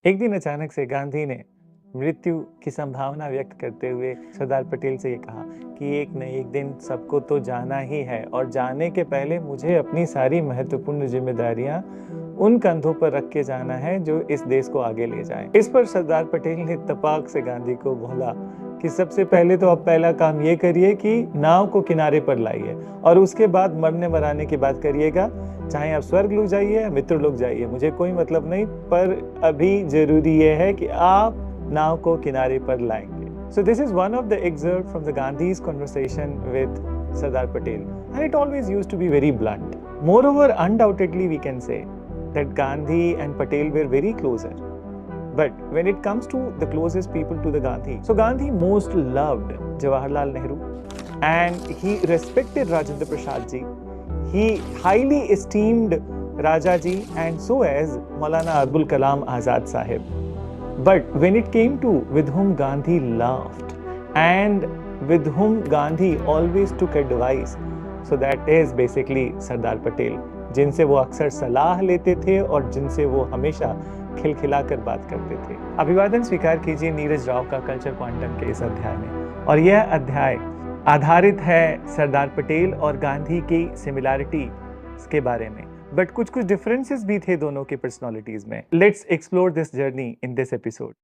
एक दिन अचानक से गांधी ने मृत्यु की संभावना व्यक्त करते हुए सरदार पटेल से ये कहा कि एक न एक दिन सबको तो जाना ही है और जाने के पहले मुझे अपनी सारी महत्वपूर्ण जिम्मेदारियां उन कंधों पर रख के जाना है जो इस देश को आगे ले जाएं। इस पर सरदार पटेल ने तपाक से गांधी को बोला कि सबसे पहले तो आप पहला काम ये करिए कि नाव को किनारे पर लाइए और उसके बाद मरने मराने की बात करिएगा। चाहे आप स्वर्ग लोग जाइए या मित्र लोग जाइए, मुझे कोई मतलब नहीं, पर अभी जरूरी ये है कि आप नाव को किनारे पर लाएंगे। So this is one of the excerpt from the Gandhi's conversation with Sardar Patel, and it always used to be very blunt. Moreover, undoubtedly we can say that Gandhi and Patel were very closer. But when it comes to the closest people to the Gandhi, so Gandhi most loved Jawaharlal Nehru and he respected Rajendra Prasad ji. He highly esteemed Rajaji and so as Maulana Abdul Kalam Azad Sahib. But when it came to with whom Gandhi laughed and with whom Gandhi always took advice, so that is basically Sardar Patel, जिनसे वो अक्सर सलाह लेते थे और जिनसे वो हमेशा खिलखिलाकर बात करते थे। अभिवादन स्वीकार कीजिए नीरज राव का कल्चर क्वांटम के इस अध्याय में, और यह अध्याय आधारित है सरदार पटेल और गांधी की सिमिलैरिटी के बारे में, बट कुछ कुछ डिफरेंसेस भी थे दोनों के पर्सनालिटीज में। Let's explore this journey in this episode.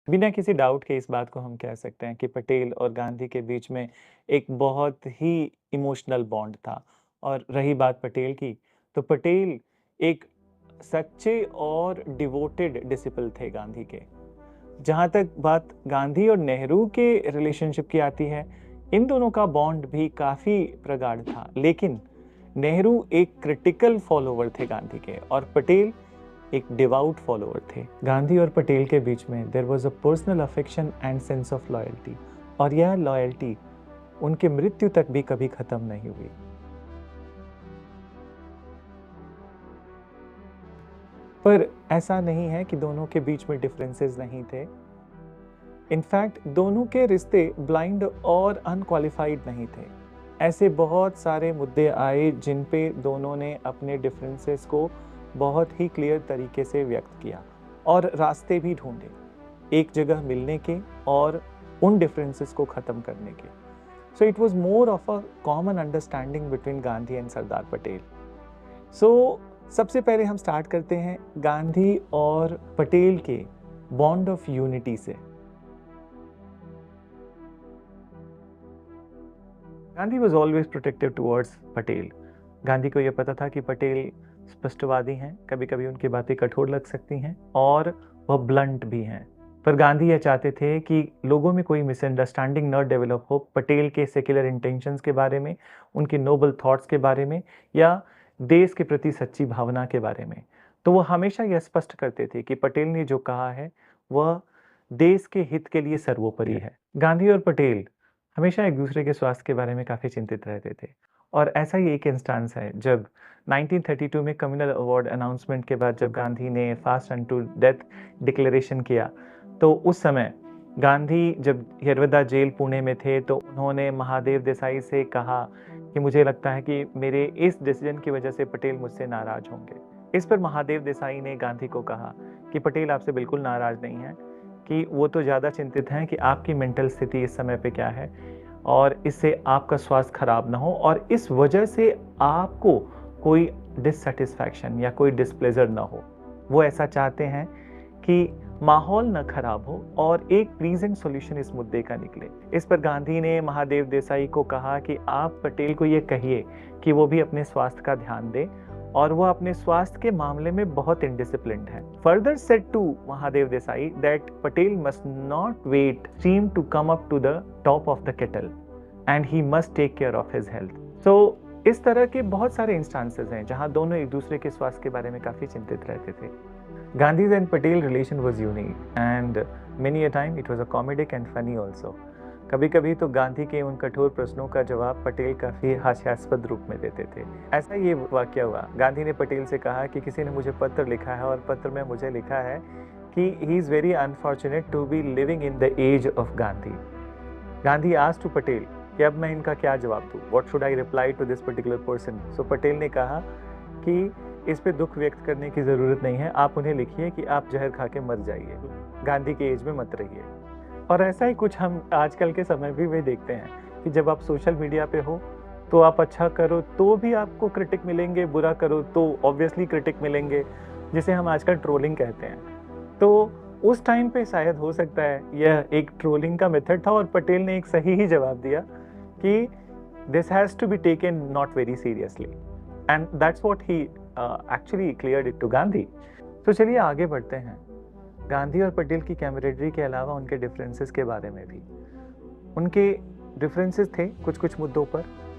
बिना किसी डाउट के इस बात को हम कह सकते हैं कि पटेल और गांधी के बीच में एक बहुत ही इमोशनल बॉन्ड था। और रही बात पटेल की, तो पटेल एक सच्चे और डिवोटेड डिसिपल थे गांधी के। जहाँ तक बात गांधी और नेहरू के रिलेशनशिप की आती है, इन दोनों का बॉन्ड भी काफ़ी प्रगाढ़ था, लेकिन नेहरू एक क्रिटिकल फॉलोवर थे गांधी के और पटेल एक डिवाउट फॉलोअर थे। गांधी और पटेल के बीच में there was a personal affection and sense of loyalty, और यह लॉयल्टी उनके मृत्यु तक भी कभी खत्म नहीं हुई। पर ऐसा नहीं है कि दोनों के बीच में डिफरेंसेस नहीं थे। इनफैक्ट दोनों के रिश्ते ब्लाइंड और अनक्वालिफाइड नहीं थे। ऐसे बहुत सारे मुद्दे आए जिन पे दोनों ने अपने डिफरेंसेस को बहुत ही क्लियर तरीके से व्यक्त किया और रास्ते भी ढूंढे, एक जगह मिलने के और उन डिफरेंसेस को ख़त्म करने के। So it was more of a common understanding between Gandhi and Sardar Patel. So सबसे पहले हम स्टार्ट करते हैं गांधी और पटेल के बॉन्ड ऑफ यूनिटी से। Gandhi was always protective towards Patel. Gandhi को यह पता था कि पटेल स्पष्टवादी हैं, कभी कभी उनकी बातें कठोर लग सकती हैं और वह ब्लंट भी हैं, पर गांधी यह चाहते थे कि लोगों में कोई मिसअंडरस्टैंडिंग न डेवलप हो पटेल के सेक्युलर इंटेंशंस के बारे में, उनके नोबल थॉट्स के बारे में या देश के प्रति सच्ची भावना के बारे में। तो वो हमेशा यह स्पष्ट करते थे कि पटेल ने जो कहा है वह देश के हित के लिए सर्वोपरि है। गांधी और पटेल हमेशा एक दूसरे के स्वास्थ्य के बारे में काफ़ी चिंतित रहते थे, और ऐसा ही एक इंस्टांस है जब 1932 में कम्युनल अवार्ड अनाउंसमेंट के बाद जब गांधी ने फास्ट अनटू डेथ डिक्लेरेशन किया, तो उस समय गांधी जब यरवदा जेल पुणे में थे तो उन्होंने महादेव देसाई से कहा कि मुझे लगता है कि मेरे इस डिसीजन की वजह से पटेल मुझसे नाराज होंगे। इस पर महादेव देसाई ने गांधी को कहा कि पटेल आपसे बिल्कुल नाराज नहीं है, कि वो तो ज़्यादा चिंतित हैं कि आपकी मेंटल स्थिति इस समय पे क्या है और इससे आपका स्वास्थ्य खराब ना हो और इस वजह से आपको कोई डिससेटिस्फैक्शन या कोई डिसप्लेजर ना हो। वो ऐसा चाहते हैं कि माहौल न खराब हो और एक प्लीजेंट सॉल्यूशन इस मुद्दे का निकले। इस पर गांधी ने महादेव देसाई को कहा कि आप पटेल को ये कहिए कि वो भी अपने स्वास्थ्य का ध्यान दे और वह अपने स्वास्थ्य के मामले में बहुत इनडिसिप्लिन्ड है। Further said to Mahadev Desai that Patel must not wait steam to come up to the top of the kettle and he must take care of his health. So इस तरह के बहुत सारे इंस्टांसेस हैं जहां दोनों एक दूसरे के स्वास्थ्य के बारे में काफ़ी चिंतित रहते थे। Gandhi's and Patel relation was unique and many a time it was a comedic and funny also. कभी-कभी तो गांधी के उन कठोर प्रश्नों का जवाब पटेल काफ़ी हास्यास्पद रूप में देते थे। ऐसा ये वाकया हुआ, गांधी ने पटेल से कहा कि किसी ने मुझे पत्र लिखा है और पत्र में मुझे लिखा है कि he is very unfortunate to be living in the age of Gandhi. Gandhi asked to Patel कि अब मैं इनका क्या जवाब दूँ? What should I reply to this particular person? So Patel ने कहा कि इस पे दुख व्यक्त करने की ज़रूरत नहीं है, आप उन्हें लिखिए कि आप जहर खा के मर जाइए, गांधी के एज में मत रहिए। और ऐसा ही कुछ हम आजकल के समय भी देखते हैं कि जब आप सोशल मीडिया पे हो तो आप अच्छा करो तो भी आपको क्रिटिक मिलेंगे, बुरा करो तो ऑब्वियसली क्रिटिक मिलेंगे, जिसे हम आजकल ट्रोलिंग कहते हैं। तो उस टाइम पे शायद हो सकता है यह एक ट्रोलिंग का मेथड था और पटेल ने एक सही ही जवाब दिया कि this has to be taken not very seriously and that's what he actually cleared it to Gandhi. तो चलिए आगे बढ़ते हैं। गांधी और पटेल की कैमरेडरी के अलावा उनके डिफरेंसेस के बारे में भी। उनके डिफरेंसेस थे कुछ मुद्दों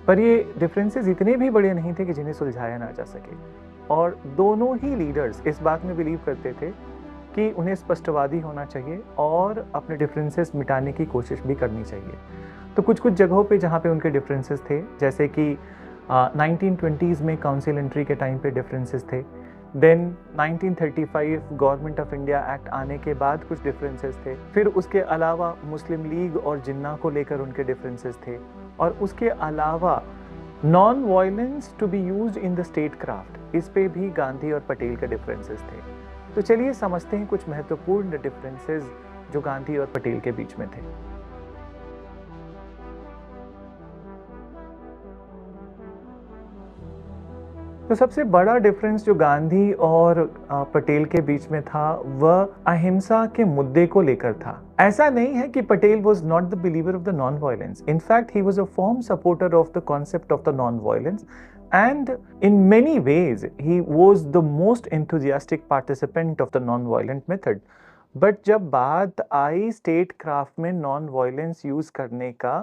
पर ये डिफरेंसेस इतने भी बड़े नहीं थे कि जिन्हें सुलझाया ना जा सके। और दोनों ही लीडर्स इस बात में बिलीव करते थे कि उन्हें स्पष्टवादी होना चाहिए और अपने डिफरेंसेस मिटाने की कोशिश भी करनी चाहिए। तो कुछ जगहों पे जहाँ पे उनके डिफरेंसेस थे, जैसे कि 1920s में काउंसिल एंट्री के टाइम पे डिफरेंसेस थे। Then 1935 government of India act आने के बाद कुछ डिफरेंसेस थे। फिर उसके अलावा मुस्लिम लीग और जिन्ना को लेकर उनके डिफरेंसेस थे। और उसके अलावा non violence to be used in the state craft, इस पे भी गांधी और पटेल के डिफरेंसेस थे। तो चलिए समझते हैं कुछ महत्वपूर्ण डिफरेंसेस जो गांधी और पटेल के बीच में थे। तो सबसे बड़ा डिफरेंस जो गांधी और पटेल के बीच में था वह अहिंसा के मुद्दे को लेकर था। ऐसा नहीं है कि Patel was not the believer of the non violence, in fact he was a firm supporter of the concept of the non violence and in many ways he was the most enthusiastic participant of the non-violent method. But जब बात आई state craft में non violence use करने का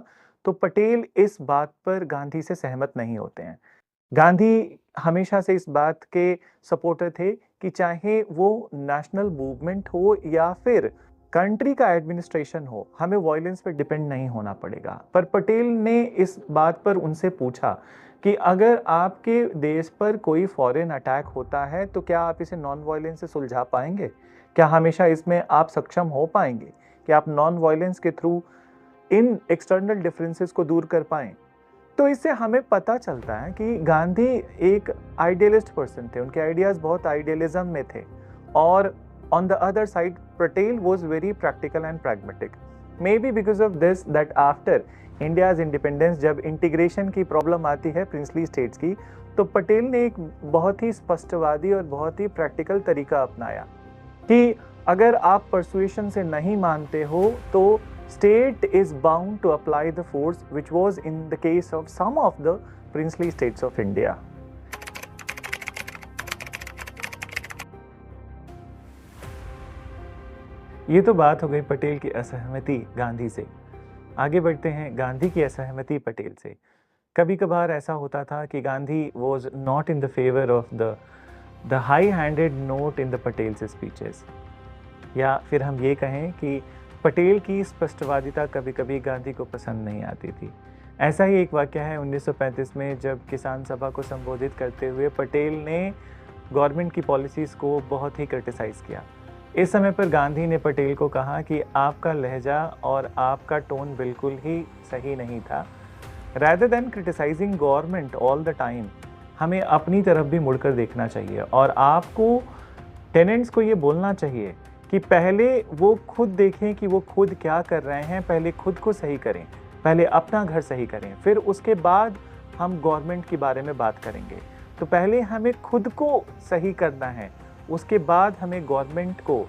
तो पटेल इस बात पर गांधी से सहमत नहीं होते हैं। गांधी हमेशा से इस बात के सपोर्टर थे कि चाहे वो नेशनल मूवमेंट हो या फिर कंट्री का एडमिनिस्ट्रेशन हो, हमें वायलेंस पर डिपेंड नहीं होना पड़ेगा। पर पटेल ने इस बात पर उनसे पूछा कि अगर आपके देश पर कोई फॉरेन अटैक होता है तो क्या आप इसे नॉन वायलेंस से सुलझा पाएंगे? क्या हमेशा इसमें आप सक्षम हो पाएंगे कि आप नॉन वायलेंस के थ्रू इन एक्सटर्नल डिफरेंसेस को दूर कर पाएं? तो इससे हमें पता चलता है कि गांधी एक आइडियलिस्ट पर्सन थे, उनके आइडियाज बहुत आइडियलिज्म में थे। और on the other side Patel was very practical and pragmatic. May be because of this that after India's independence जब इंटीग्रेशन की प्रॉब्लम आती है प्रिंसली स्टेट्स की, तो पटेल ने एक बहुत ही स्पष्टवादी और बहुत ही प्रैक्टिकल तरीका अपनाया कि अगर आप परसुएशन से नहीं मानते हो तो state is bound to apply the force, which was in the case of some of the princely states of India. ये तो बात हो गई पटेल की असहमति गांधी से। आगे बढ़ते हैं गांधी की असहमति पटेल से। कभी कभार ऐसा होता था कि Gandhi was not in the favor of the high-handed note in the Patel's speeches, या फिर हम ये कहें कि पटेल की स्पष्टवादिता कभी कभी गांधी को पसंद नहीं आती थी। ऐसा ही एक वाक़या है 1935 में जब किसान सभा को संबोधित करते हुए पटेल ने गवर्नमेंट की पॉलिसीज़ को बहुत ही क्रिटिसाइज़ किया। इस समय पर गांधी ने पटेल को कहा कि आपका लहजा और आपका टोन बिल्कुल ही सही नहीं था। Rather than criticising government all the time, हमें अपनी तरफ भी मुड़कर देखना चाहिए और आपको टेनेंट्स को ये बोलना चाहिए कि पहले वो खुद देखें कि वो खुद क्या कर रहे हैं, पहले खुद को सही करें, पहले अपना घर सही करें, फिर उसके बाद हम गवर्नमेंट के बारे में बात करेंगे। तो पहले हमें खुद को सही करना है, उसके बाद हमें गवर्नमेंट को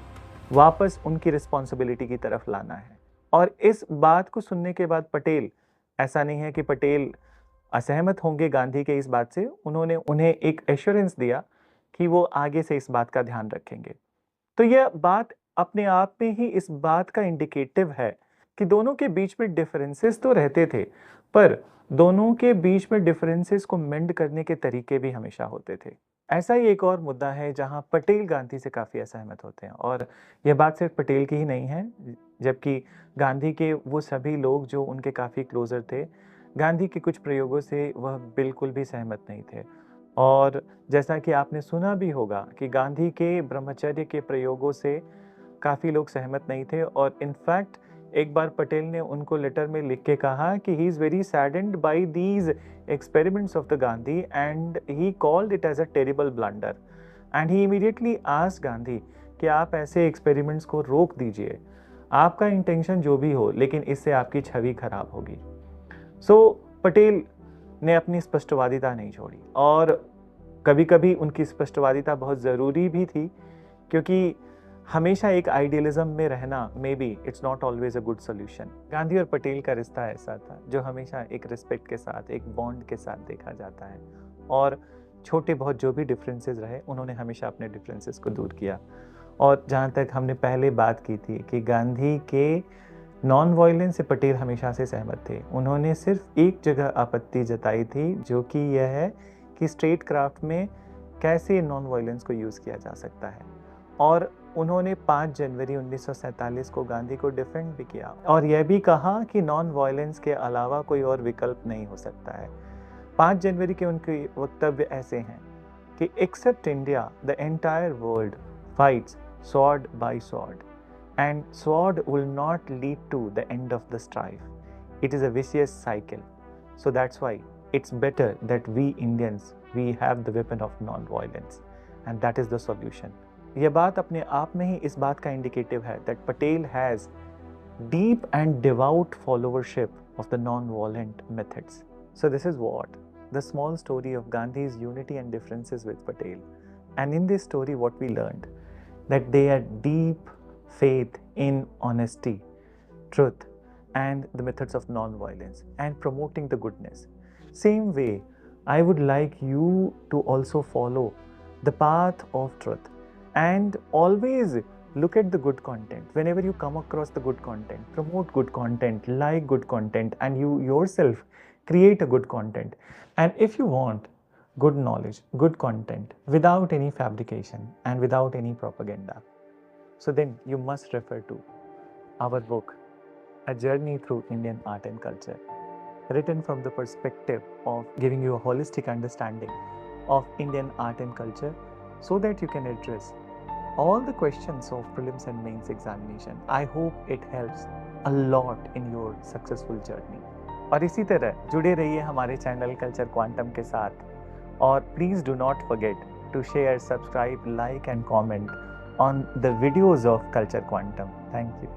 वापस उनकी रिस्पॉन्सिबिलिटी की तरफ लाना है। और इस बात को सुनने के बाद पटेल, ऐसा नहीं है कि पटेल असहमत होंगे गांधी के इस बात से, उन्होंने उन्हें एक एश्योरेंस दिया कि वो आगे से इस बात का ध्यान रखेंगे। तो यह बात अपने आप में ही इस बात का इंडिकेटिव है कि दोनों के बीच में डिफरेंसेस तो रहते थे, पर दोनों के बीच में डिफरेंसेस को मेंड करने के तरीके भी हमेशा होते थे। ऐसा ही एक और मुद्दा है जहाँ पटेल गांधी से काफ़ी असहमत होते हैं, और यह बात सिर्फ पटेल की ही नहीं है, जबकि गांधी के वो सभी लोग जो उनके काफ़ी क्लोज़र थे, गांधी के कुछ प्रयोगों से वह बिल्कुल भी सहमत नहीं थे। और जैसा कि आपने सुना भी होगा कि गांधी के ब्रह्मचर्य के प्रयोगों से काफ़ी लोग सहमत नहीं थे, और इनफैक्ट एक बार पटेल ने उनको लेटर में लिख के कहा कि he is very saddened by these experiments of the Gandhi, and he called it as a terrible blunder, and he immediately asked Gandhi कि आप ऐसे एक्सपेरिमेंट्स को रोक दीजिए, आपका इंटेंशन जो भी हो, लेकिन इससे आपकी छवि खराब होगी। पटेल ने अपनी स्पष्टवादिता नहीं छोड़ी, और कभी कभी उनकी स्पष्टवादिता बहुत ज़रूरी भी थी, क्योंकि हमेशा एक आइडियलिज्म में रहना may be it's not always a good solution. Gandhi और पटेल का रिश्ता ऐसा था जो हमेशा एक रिस्पेक्ट के साथ, एक बॉन्ड के साथ देखा जाता है, और छोटे बहुत जो भी डिफरेंसेस रहे, उन्होंने हमेशा अपने डिफरेंसेस को दूर किया। और जहाँ तक हमने पहले बात की थी कि गांधी के नॉन वायलेंस से पटेल हमेशा से सहमत थे, उन्होंने सिर्फ एक जगह आपत्ति जताई थी, जो कि यह है कि स्ट्रेट क्राफ्ट में कैसे नॉन वायलेंस को यूज़ किया जा सकता है। और उन्होंने 5 जनवरी 1947 को गांधी को डिफेंड भी किया, और यह भी कहा कि नॉन वायलेंस के अलावा कोई और विकल्प नहीं हो सकता है। 5 जनवरी के उनके वक्तव्य ऐसे हैं कि except India the entire world fights sword by sword, and sword will not lead to the end of the strife, it is a vicious cycle, so that's why it's better that we Indians, we have the weapon of non-violence, and that is the solution. यह बात अपने आप में ही इस बात का indicative है that Patel has deep and devout followership of the non-violent methods. So this is what the small story of Gandhi's unity and differences with Patel. And in this story, what we learned that they had deep faith in honesty, truth, and the methods of non-violence and promoting the goodness. Same way, I would like you to also follow the path of truth, and always look at the good content. Whenever you come across the good content, promote good content, like good content, and you yourself create a good content. And if you want good knowledge, good content without any fabrication and without any propaganda, so then you must refer to our book, A Journey Through Indian Art and Culture, written from the perspective of giving you a holistic understanding of Indian art and culture, so that you can address all the questions of prelims and mains examination. I hope it helps a lot in your successful journey. और इसी तरह जुड़े रहिए हमारे channel culture quantum के साथ, और please do not forget to share, subscribe, like and comment on the videos of Culture Quantum. Thank you.